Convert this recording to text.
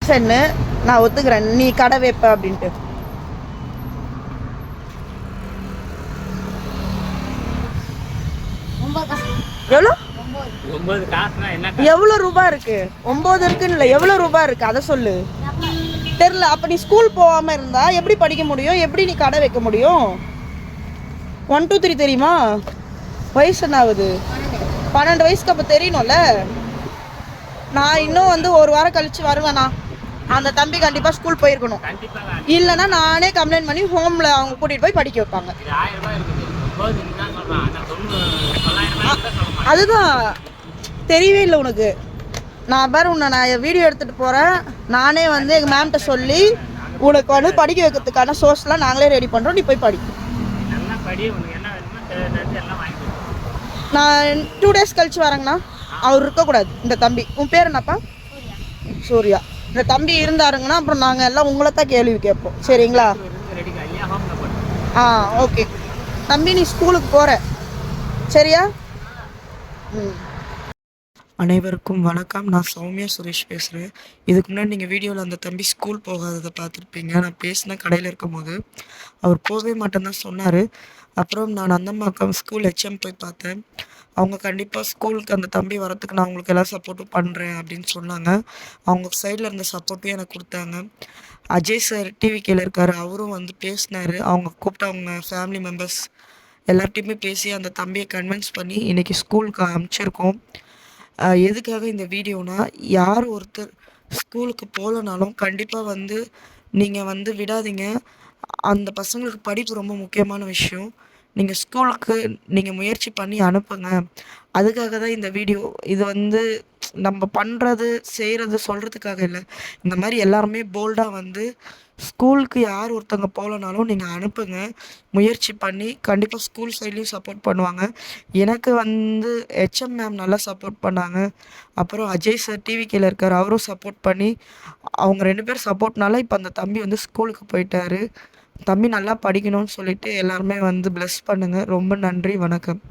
சொன்னு நான் ஒத்துக்கிறேன், நீ கடை வைப்ப அப்படின்ட்டு. எவ்வளோ எவ்வளோ ரூபா இருக்கு? 9 இருக்குன்னு இல்லை, எவ்வளோ ரூபா இருக்கு அதை சொல்லு. தெரில. அப்போ நீ ஸ்கூல் போகாமல் இருந்தா எப்படி படிக்க முடியும்? எப்படி நீ கடை வைக்க முடியும்? 1 2 3 தெரியுமா? வயசு என்ன ஆகுது? 12 வயசுக்கு. அப்போ தெரியணும்ல. நான் இன்னும் வந்து ஒரு வாரம் கழிச்சு வருவேண்ணா. அந்த தம்பி கண்டிப்பாக ஸ்கூல் போயிருக்கணும். இல்லைன்னா நானே கம்ப்ளைண்ட் பண்ணி ஹோமில் அவங்க கூட்டிகிட்டு போய் படிக்க வைப்பாங்க. அதுதான் தெரியவே இல்லை உனக்கு. நான் பாரு உன்னை நான் வீடியோ எடுத்துகிட்டு போகிறேன். நானே வந்து எங்கள் மேம்கிட்ட சொல்லி உனக்கு வந்து படிக்க வைக்கிறதுக்கான சோர்ஸ்லாம் நாங்களே ரெடி பண்ணுறோம், நீ போய் படி. நான் 2 days கழிச்சு வரேங்கண்ணா. அவர் இருக்கக்கூடாது இந்த தம்பி. உன் பேர் என்னப்பா? சூர்யா. இந்த தம்பி இருந்தாருங்கன்னா அப்புறம் நாங்கள் எல்லாம் உங்களை தான் கேள்வி கேட்போம். சரிங்களா? ஓகே தம்பி, நீ ஸ்கூலுக்கு போகிற சரியா? அனைவருக்கும் வணக்கம். நான் சௌமியா சுரேஷ் பேசுகிறேன். இதுக்கு முன்னாடி நீங்கள் வீடியோவில் அந்த தம்பி ஸ்கூல் போகாததை பார்த்துருப்பீங்க. நான் பேசின கடையில் இருக்கும் போது அவர் போகவே மாட்டேன்னு தான் சொன்னார். அப்புறம் நான் அந்தம்மாக்கம் ஸ்கூல் ஹெச்எம் போய் பார்த்தேன். அவங்க கண்டிப்பாக ஸ்கூலுக்கு அந்த தம்பி வரத்துக்கு நான் அவங்களுக்கு எல்லாம் சப்போர்ட்டும் பண்ணுறேன் அப்படின்னு சொன்னாங்க. அவங்க சைடில் இருந்த சப்போர்ட்டும் எனக்கு கொடுத்தாங்க. அஜய் சார் டிவிக்கில் இருக்கார், அவரும் வந்து பேசினார். அவங்க கூப்பிட்டு அவங்க ஃபேமிலி மெம்பர்ஸ் எல்லார்ட்டையுமே பேசி அந்த தம்பியை கன்வின்ஸ் பண்ணி இன்றைக்கி ஸ்கூலுக்கு அனுப்பிச்சிருக்கோம். எதுக்காக இந்த வீடியோனா, யார் ஒருத்தர் ஸ்கூலுக்கு போகலனாலும் கண்டிப்பாக வந்து நீங்கள் வந்து விடாதீங்க. அந்த பசங்களுக்கு படிப்பு ரொம்ப முக்கியமான விஷயம். நீங்கள் ஸ்கூலுக்கு நீங்கள் முயற்சி பண்ணி அனுப்புங்க. அதுக்காக தான் இந்த வீடியோ. இது வந்து நம்ம பண்ணுறது செய்கிறது சொல்கிறதுக்காக இல்லை. இந்த மாதிரி எல்லாருமே போல்டாக வந்து ஸ்கூலுக்கு யார் ஒருத்தவங்க போகலனாலும் நீங்கள் அனுப்புங்க. முயற்சி பண்ணி கண்டிப்பாக ஸ்கூல் சைட்லேயும் சப்போர்ட் பண்ணுவாங்க. எனக்கு வந்து ஹெச்எம் மேம் நல்லா சப்போர்ட் பண்ணாங்க. அப்புறம் அஜய் சார் டிவிக்கில் இருக்கார், அவரும் சப்போர்ட் பண்ணி அவங்க 2 பேர் சப்போர்ட்னால இப்போ அந்த தம்பி வந்து ஸ்கூலுக்கு போயிட்டாரு. தம்பி நல்லா படிக்கணும்னு சொல்லிட்டு எல்லாருமே வந்து ப்ளஸ் பண்ணுங்கள். ரொம்ப நன்றி, வணக்கம்.